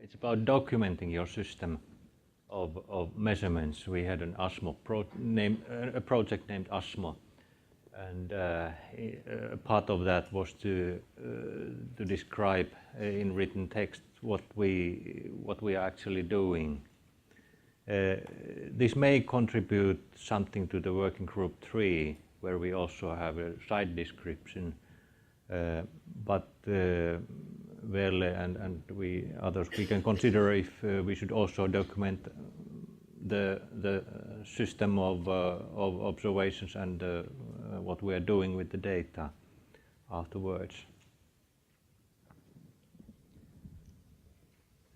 It's about documenting your system of measurements. We had an ASMO a project named ASMO, and a part of that was to describe in written text what we are actually doing. This may contribute something to the working group 3, where we also have a site description, but Velle and we others, we can consider if we should also document the system of observations and what we are doing with the data afterwards.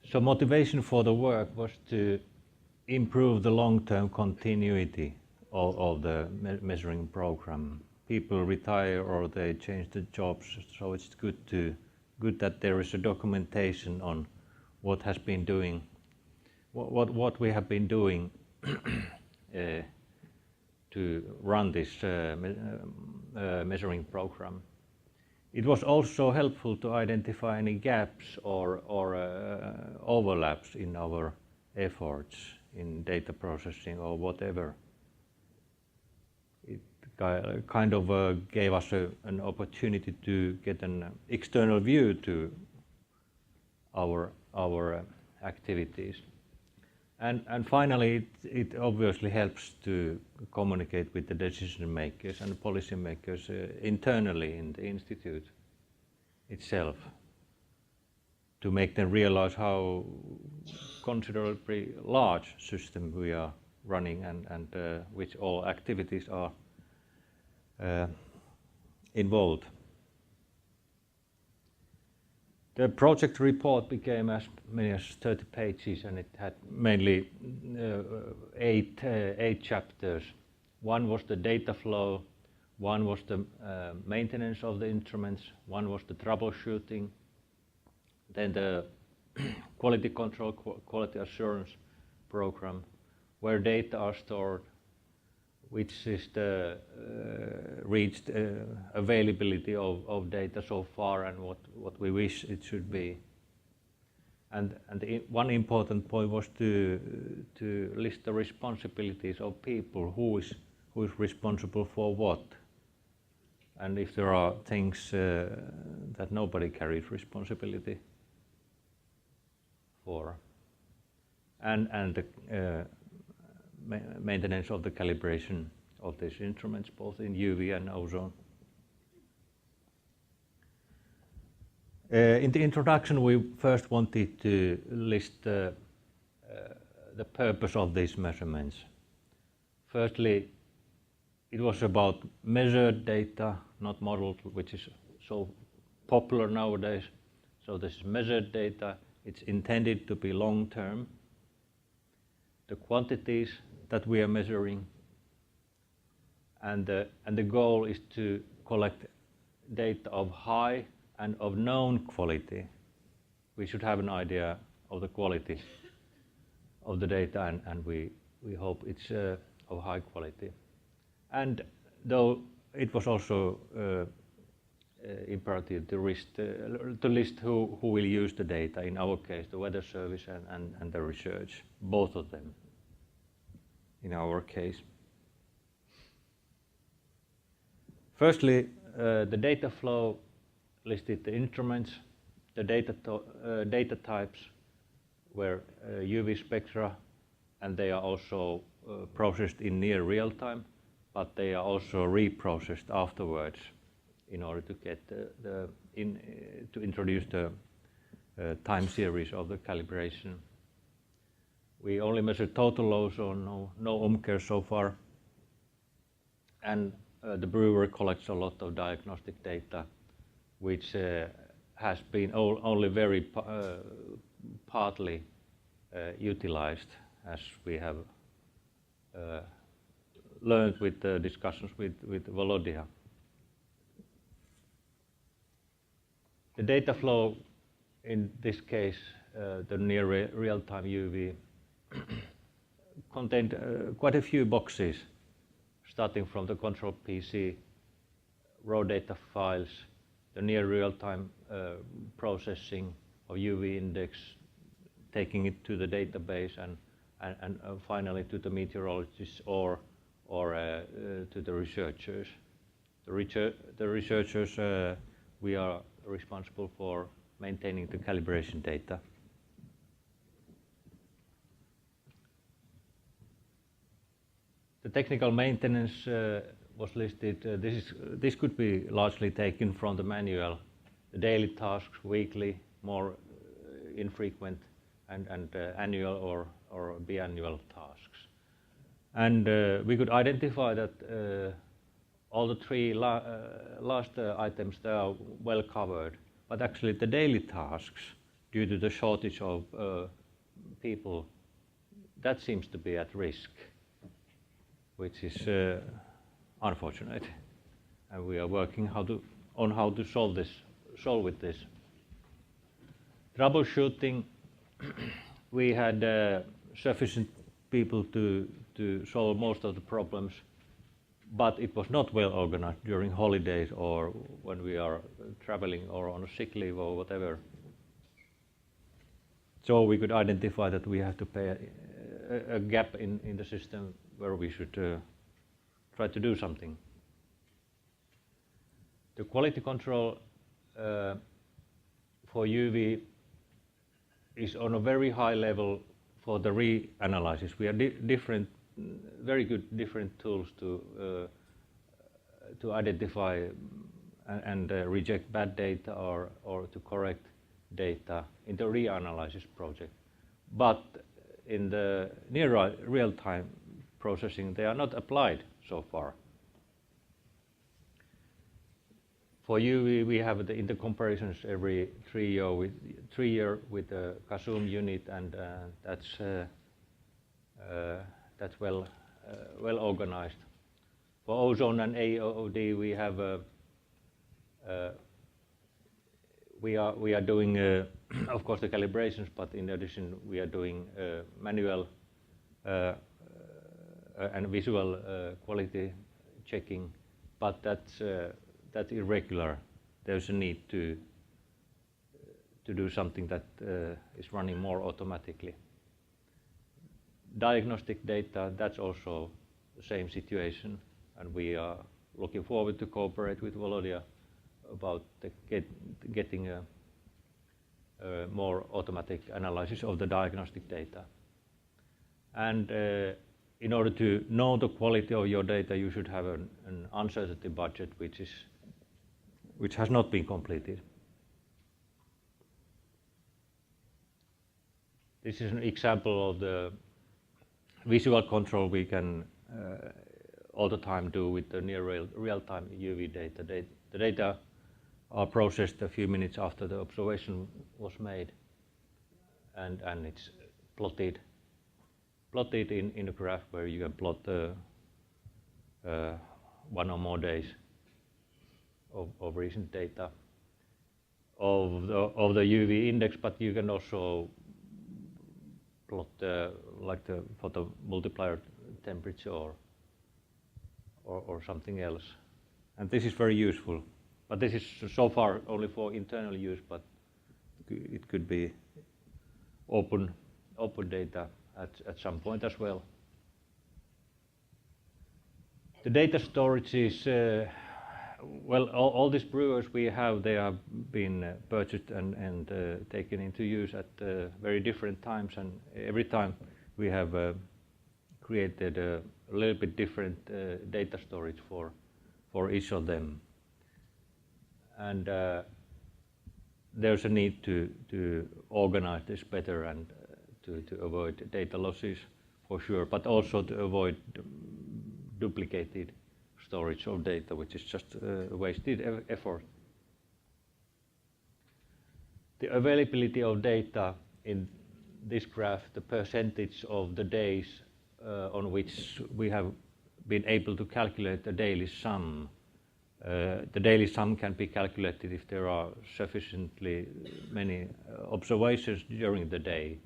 So motivation for the work was to improve the long-term continuity of the measuring program. People retire or they change the jobs, so it's good that there is a documentation on what has been doing, what we have been doing to run this measuring program. It was also helpful to identify any gaps or overlaps in our efforts in data processing or whatever. It kind of gave us an opportunity to get an external view to our activities. And finally, it obviously helps to communicate with the decision makers and policy makers internally in the institute itself, to make them realize how considerably large system we are running and which all activities are involved. The project report became as many as 30 pages, and it had mainly eight chapters. One was the data flow, one was the maintenance of the instruments, one was the troubleshooting, then the quality control, quality assurance program, where data are stored, which is the reached availability of data so far and what we wish it should be. And one important point was to list the responsibilities of people, who is responsible for what, and if there are things that nobody carries responsibility for, and the maintenance of the calibration of these instruments, both in UV and ozone. In the introduction, we first wanted to list the purpose of these measurements. Firstly, it was about measured data, not modeled, which is so popular nowadays. So this is measured data. It's intended to be long-term. The quantities that we are measuring, and the goal is to collect data of high and of known quality. We should have an idea of the quality of the data, and we hope it's of high quality. And though it was also imperative to list who will use the data, in our case the Weather Service and the research, both of them in our case. Firstly, the data flow listed the instruments, the data types were UV spectra, and they are also processed in near real time, but they are also reprocessed afterwards in order to get to introduce the time series of the calibration. We only measure total ozone, no Umkehr so far, and the Brewer collects a lot of diagnostic data, which has been only very partly utilized, as we have learned with the discussions with Volodya. The data flow, in this case, the near real-time UV, contained quite a few boxes, starting from the control PC, raw data files, the near real-time processing of UV index, taking it to the database and finally to the meteorologists or to the researchers. The researchers, we are responsible for maintaining the calibration data. The technical maintenance was listed. This could be largely taken from the manual. The daily tasks, weekly, more infrequent, and annual or biannual tasks. And we could identify that all the three last items, they are well covered. But actually the daily tasks, due to the shortage of people, that seems to be at risk, which is unfortunate. And we are working on how to solve with this. Troubleshooting, we had sufficient people to solve most of the problems, but it was not well organized during holidays or when we are traveling or on a sick leave or whatever. So we could identify that we have to pay a gap in the system where we should try to do something. The quality control for UV is on a very high level for the reanalysis. We have very good different tools to identify and reject bad data or to correct data in the reanalysis project. But in the near real-time processing, they are not applied so far. For UV, we have the intercomparisons every 3 year with the CASUM unit, and that's well organized. For ozone and AOD, we have we are doing of course the calibrations, but in addition we are doing manual and visual quality checking, but that's irregular. There's a need to do something that is running more automatically. Diagnostic data, that's also the same situation, and we are looking forward to cooperate with Volodya about getting a more automatic analysis of the diagnostic data. And in order to know the quality of your data, you should have an uncertainty budget, which has not been completed. This is an example of the visual control we can all the time do with the near real-time UV data. The data are processed a few minutes after the observation was made, and it's plotted in a graph where you can plot one or more days of recent data of the UV index, but you can also plot like the photomultiplier temperature or something else. And this is very useful. But this is so far only for internal use, but it could be open data at some point as well. The data storage is, well, all these brewers we have, they have been purchased and taken into use at very different times, and every time we have created a little bit different data storage for each of them. And there's a need to organize this better and to avoid data losses for sure, but also to avoid duplicated storage of data, which is just a wasted effort. The availability of data in this graph, the percentage of the days on which we have been able to calculate the daily sum. The daily sum can be calculated if there are sufficiently many observations during the day,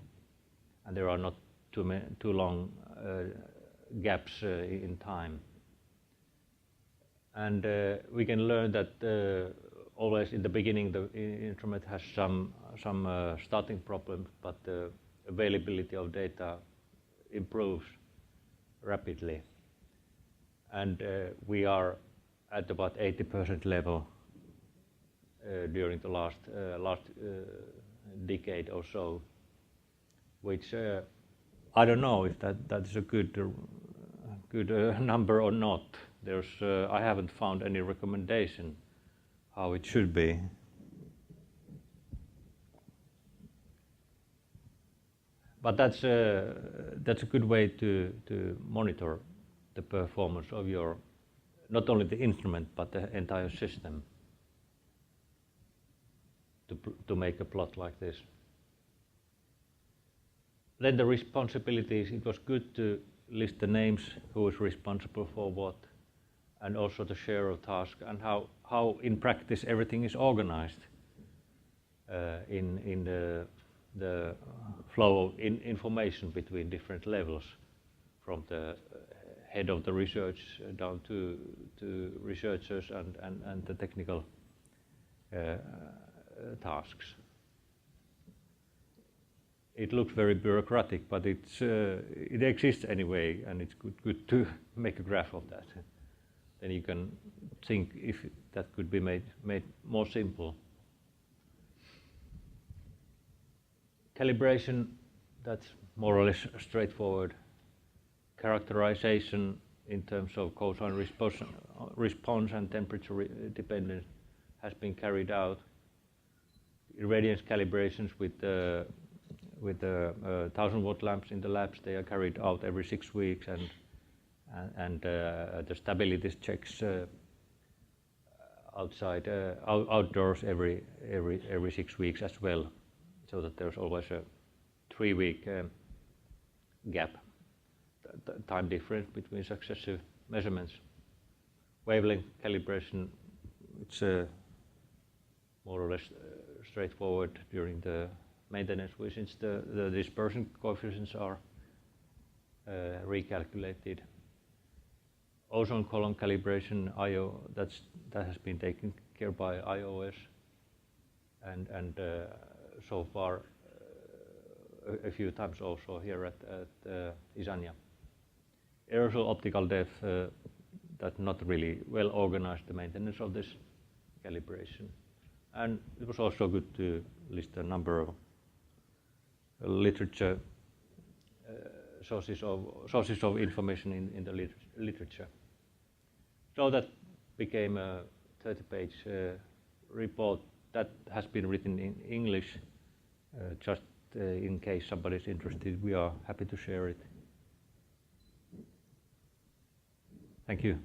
and there are not too long gaps in time. And we can learn that always in the beginning the instrument has some starting problems, but availability of data improves rapidly. And we are at about 80% level during the last decade or so, which I don't know if that is a good number or not. I haven't found any recommendation how it should be. But that's a good way to monitor the performance of your, not only the instrument but the entire system, to make a plot like this. Then the responsibilities, it was good to list the names, who is responsible for what, and also the share of task, and how in practice everything is organized in the flow of information between different levels, from the head of the research down to researchers and the technical tasks. It looks very bureaucratic, but it exists anyway, and it's good to make a graph of that. Then you can think if that could be made more simple. Calibration, that's more or less straightforward. Characterization in terms of cosine response and temperature dependence has been carried out. Irradiance calibrations with the 1000-watt lamps in the labs, they are carried out every 6 weeks, and the stability checks outdoors every 6 weeks as well, so that there's always a 3-week gap, time difference between successive measurements. Wavelength calibration, it's more or less straightforward during the maintenance, since the dispersion coefficients are recalculated. Ozone column calibration, that has been taken care by iOS, and so far a few times also here at Isania. Aerosol optical depth, that's not really well organized, the maintenance of this calibration. And it was also good to list a number of literature sources of information in the literature. So that became a 30-page report that has been written in English. Just in case somebody's interested, we are happy to share it. Thank you.